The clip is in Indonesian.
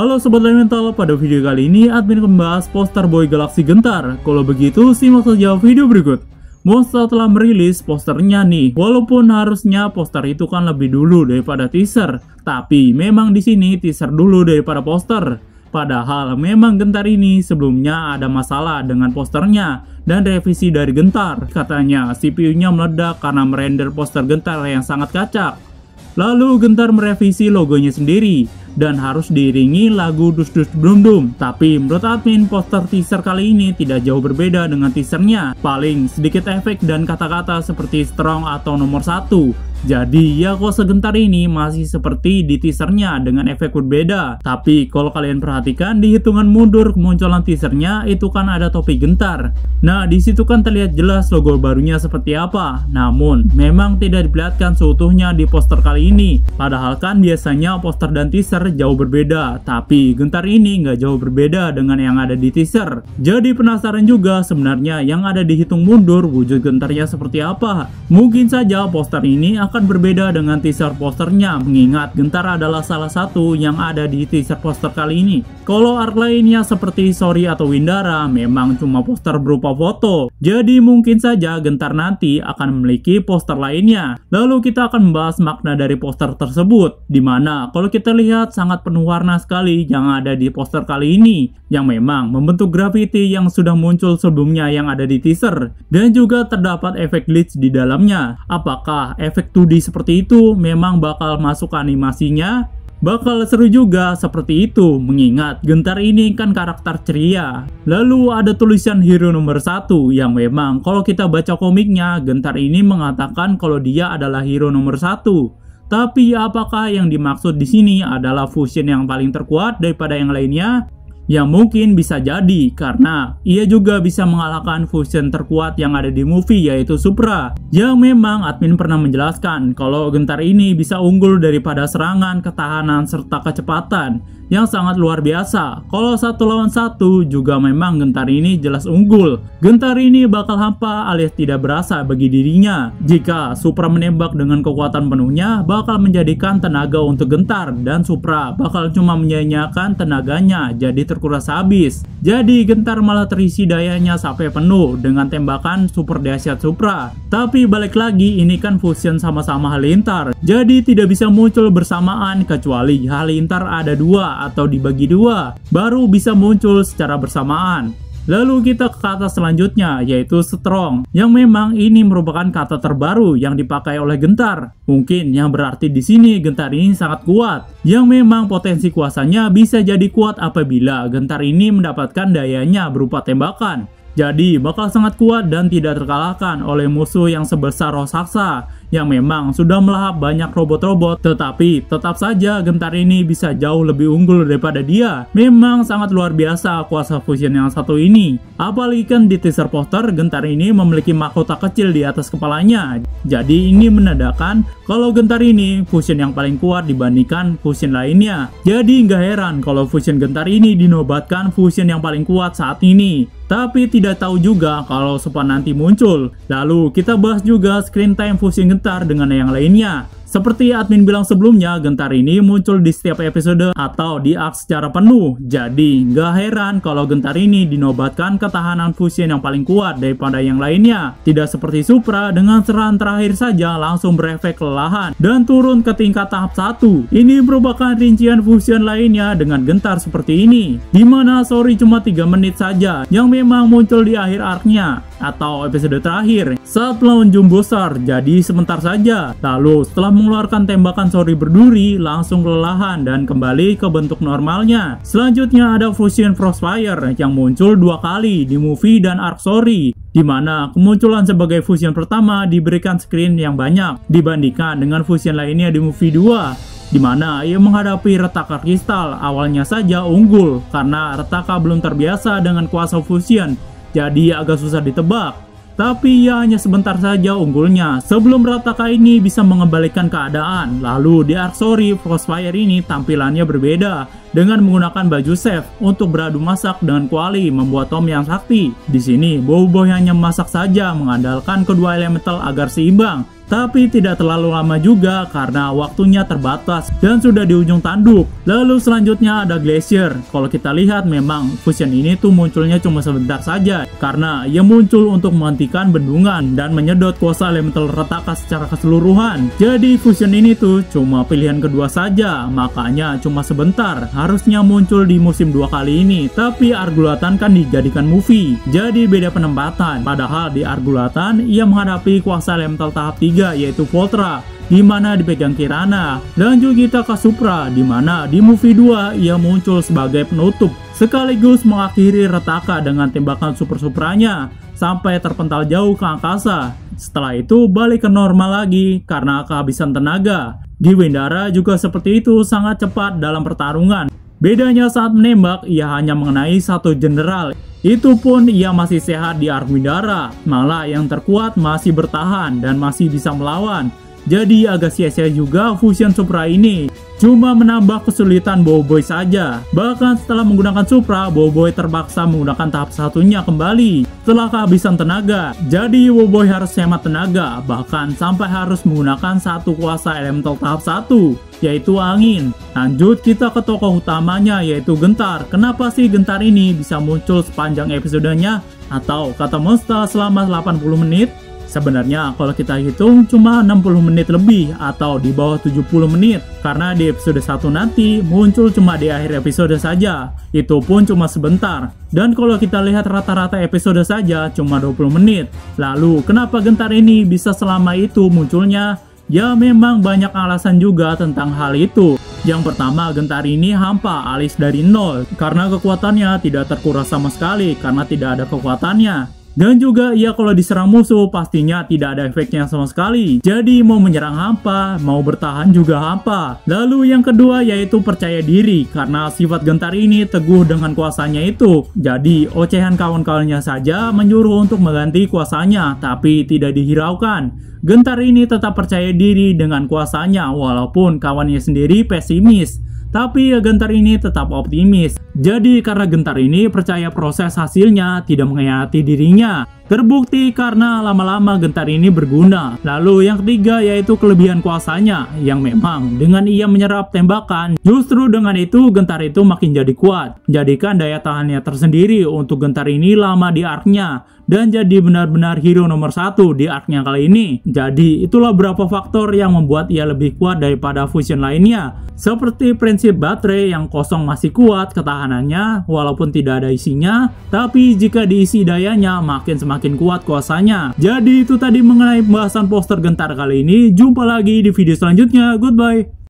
Halo Sobat Elemental, pada video kali ini admin akan membahas poster Boy Galaxy Gentar. Kalau begitu simak saja video berikut. Monster telah merilis posternya nih. Walaupun harusnya poster itu kan lebih dulu daripada teaser, tapi memang di sini teaser dulu daripada poster. Padahal memang Gentar ini sebelumnya ada masalah dengan posternya dan revisi dari Gentar. Katanya CPU-nya meledak karena merender poster Gentar yang sangat kacak. Lalu Gentar merevisi logonya sendiri dan harus diiringi lagu Dus Dus Dum Dum. Tapi menurut admin, poster teaser kali ini tidak jauh berbeda dengan teasernya. Paling sedikit efek dan kata-kata seperti strong atau nomor 1. Jadi ya kok segentar ini masih seperti di teasernya dengan efek berbeda. Tapi kalau kalian perhatikan di hitungan mundur kemunculan teasernya itu kan ada topi Gentar. Nah disitu kan terlihat jelas logo barunya seperti apa. Namun memang tidak diperlihatkan seutuhnya di poster kali ini. Padahal kan biasanya poster dan teaser jauh berbeda. Tapi Gentar ini nggak jauh berbeda dengan yang ada di teaser. Jadi penasaran juga sebenarnya yang ada di hitung mundur wujud Gentarnya seperti apa. Mungkin saja poster ini akan berbeda dengan teaser posternya, mengingat Gentar adalah salah satu yang ada di teaser poster kali ini. Kalau art lainnya seperti Sorry atau Windara memang cuma poster berupa foto, jadi mungkin saja Gentar nanti akan memiliki poster lainnya. Lalu kita akan membahas makna dari poster tersebut, dimana kalau kita lihat sangat penuh warna sekali yang ada di poster kali ini, yang memang membentuk graffiti yang sudah muncul sebelumnya yang ada di teaser, dan juga terdapat efek glitch di dalamnya. Apakah efek 2D seperti itu memang bakal masuk animasinya? Bakal seru juga seperti itu, mengingat Gentar ini kan karakter ceria. Lalu ada tulisan hero nomor 1 yang memang kalau kita baca komiknya, Gentar ini mengatakan kalau dia adalah hero nomor 1. Tapi apakah yang dimaksud di sini adalah fusion yang paling terkuat daripada yang lainnya? Ya mungkin bisa jadi, karena ia juga bisa mengalahkan fusion terkuat yang ada di movie yaitu Supra. Yang memang admin pernah menjelaskan kalau Gentar ini bisa unggul daripada serangan, ketahanan, serta kecepatan yang sangat luar biasa. Kalau 1 lawan 1 juga memang Gentar ini jelas unggul. Gentar ini bakal hampa alias tidak berasa bagi dirinya. Jika Supra menembak dengan kekuatan penuhnya bakal menjadikan tenaga untuk Gentar, dan Supra bakal cuma menyia-nyiakan tenaganya jadi terkuras habis. Jadi Gentar malah terisi dayanya sampai penuh dengan tembakan super dahsyat Supra. Tapi balik lagi, ini kan fusion sama-sama Halilintar, jadi tidak bisa muncul bersamaan kecuali Halilintar ada 2 atau dibagi 2 baru bisa muncul secara bersamaan. Lalu kita ke kata selanjutnya yaitu strong, yang memang ini merupakan kata terbaru yang dipakai oleh Gentar. Mungkin yang berarti di sini Gentar ini sangat kuat, yang memang potensi kuasanya bisa jadi kuat apabila Gentar ini mendapatkan dayanya berupa tembakan. Jadi bakal sangat kuat dan tidak terkalahkan oleh musuh yang sebesar raksasa yang memang sudah melahap banyak robot-robot. Tetapi tetap saja Gentar ini bisa jauh lebih unggul daripada dia. Memang sangat luar biasa kuasa fusion yang satu ini. Apalagi kan di teaser poster Gentar ini memiliki mahkota kecil di atas kepalanya. Jadi ini menandakan kalau Gentar ini fusion yang paling kuat dibandingkan fusion lainnya. Jadi nggak heran kalau fusion Gentar ini dinobatkan fusion yang paling kuat saat ini. Tapi tidak tahu juga kalau Sopan nanti muncul. Lalu kita bahas juga screen time fusion Gentar dengan yang lainnya. Seperti admin bilang sebelumnya, Gentar ini muncul di setiap episode atau di arc secara penuh. Jadi nggak heran kalau Gentar ini dinobatkan ketahanan fusion yang paling kuat daripada yang lainnya. Tidak seperti Supra dengan serangan terakhir saja langsung berefek kelelahan dan turun ke tingkat tahap 1. Ini merupakan rincian fusion lainnya dengan Gentar seperti ini, dimana Sorry cuma 3 menit saja yang memang muncul di akhir arc-nya atau episode terakhir saat melawan Jumbosar, jadi sebentar saja. Lalu setelah mengeluarkan tembakan Sorry berduri langsung kelelahan dan kembali ke bentuk normalnya. Selanjutnya ada fusion Frostfire yang muncul 2 kali di movie dan arc Sorry, dimana kemunculan sebagai fusion pertama diberikan screen yang banyak dibandingkan dengan fusion lainnya di movie 2, dimana ia menghadapi Retaka Kristal. Awalnya saja unggul karena Retaka belum terbiasa dengan kuasa fusion, jadi agak susah ditebak. Tapi ia hanya sebentar saja unggulnya sebelum Retaka ini bisa mengembalikan keadaan. Lalu di arc Sorry, Frostfire ini tampilannya berbeda dengan menggunakan baju chef untuk beradu masak dengan kuali membuat tom yang sakti. Di sini Boboiboy hanya memasak saja mengandalkan kedua elemental agar seimbang. tapi tidak terlalu lama juga karena waktunya terbatas dan sudah di ujung tanduk. Lalu selanjutnya ada Glacier. Kalau kita lihat memang fusion ini tuh munculnya cuma sebentar saja karena ia muncul untuk menghentikan bendungan dan menyedot kuasa elemental Retaka secara keseluruhan. Jadi fusion ini tuh cuma pilihan kedua saja, makanya cuma sebentar. Harusnya muncul di musim 2 kali ini, tapi Argulatan kan dijadikan movie, jadi beda penempatan. Padahal di Argulatan ia menghadapi kuasa elemental tahap 3 yaitu Voltra, di mana dipegang Kirana. Lanjut kita ke Supra, di mana di movie 2 ia muncul sebagai penutup sekaligus mengakhiri Retaka dengan tembakan super-supranya sampai terpental jauh ke angkasa. Setelah itu balik ke normal lagi karena kehabisan tenaga. Di Windara juga seperti itu, sangat cepat dalam pertarungan. Bedanya saat menembak ia hanya mengenai satu jenderal. Itu pun ia masih sehat di Argwindara, malah yang terkuat masih bertahan dan masih bisa melawan. Jadi agak sia-sia juga fusion Supra ini, cuma menambah kesulitan Boboiboy saja. Bahkan setelah menggunakan Supra, Boboiboy terpaksa menggunakan tahap satunya kembali setelah kehabisan tenaga. Jadi Boboiboy harus hemat tenaga, bahkan sampai harus menggunakan satu kuasa elemental tahap 1, yaitu angin. Lanjut kita ke tokoh utamanya yaitu Gentar. Kenapa sih Gentar ini bisa muncul sepanjang episodenya atau kata Monster selama 80 menit? Sebenarnya kalau kita hitung cuma 60 menit lebih atau di bawah 70 menit karena di episode 1 nanti muncul cuma di akhir episode saja, itu pun cuma sebentar. Dan kalau kita lihat rata-rata episode saja cuma 20 menit. Lalu kenapa Gentar ini bisa selama itu munculnya? Ya memang banyak alasan juga tentang hal itu. Yang pertama, Gentar ini hampa alias dari nol karena kekuatannya tidak terkuras sama sekali karena tidak ada kekuatannya. Dan juga ia kalau diserang musuh pastinya tidak ada efeknya sama sekali. Jadi mau menyerang hampa, mau bertahan juga hampa. Lalu yang kedua yaitu percaya diri, karena sifat Gentar ini teguh dengan kuasanya itu. Jadi ocehan kawan-kawannya saja menyuruh untuk mengganti kuasanya, tapi tidak dihiraukan. Gentar ini tetap percaya diri dengan kuasanya walaupun kawannya sendiri pesimis. Tapi Gentar ini tetap optimis. Jadi karena Gentar ini percaya proses hasilnya, tidak mengkhianati dirinya. Terbukti karena lama-lama Gentar ini berguna. Lalu yang ketiga yaitu kelebihan kuasanya, yang memang dengan ia menyerap tembakan, justru dengan itu Gentar itu makin jadi kuat. Jadikan daya tahannya tersendiri untuk Gentar ini lama di arc-nya. Dan jadi benar-benar hero nomor 1 di arc-nya kali ini. Jadi itulah beberapa faktor yang membuat ia lebih kuat daripada fusion lainnya. Seperti prinsip baterai yang kosong masih kuat ketahanannya walaupun tidak ada isinya, tapi jika diisi dayanya makin semakin kuat kuasanya. Jadi itu tadi mengenai pembahasan poster Gentar kali ini. Jumpa lagi di video selanjutnya. Goodbye.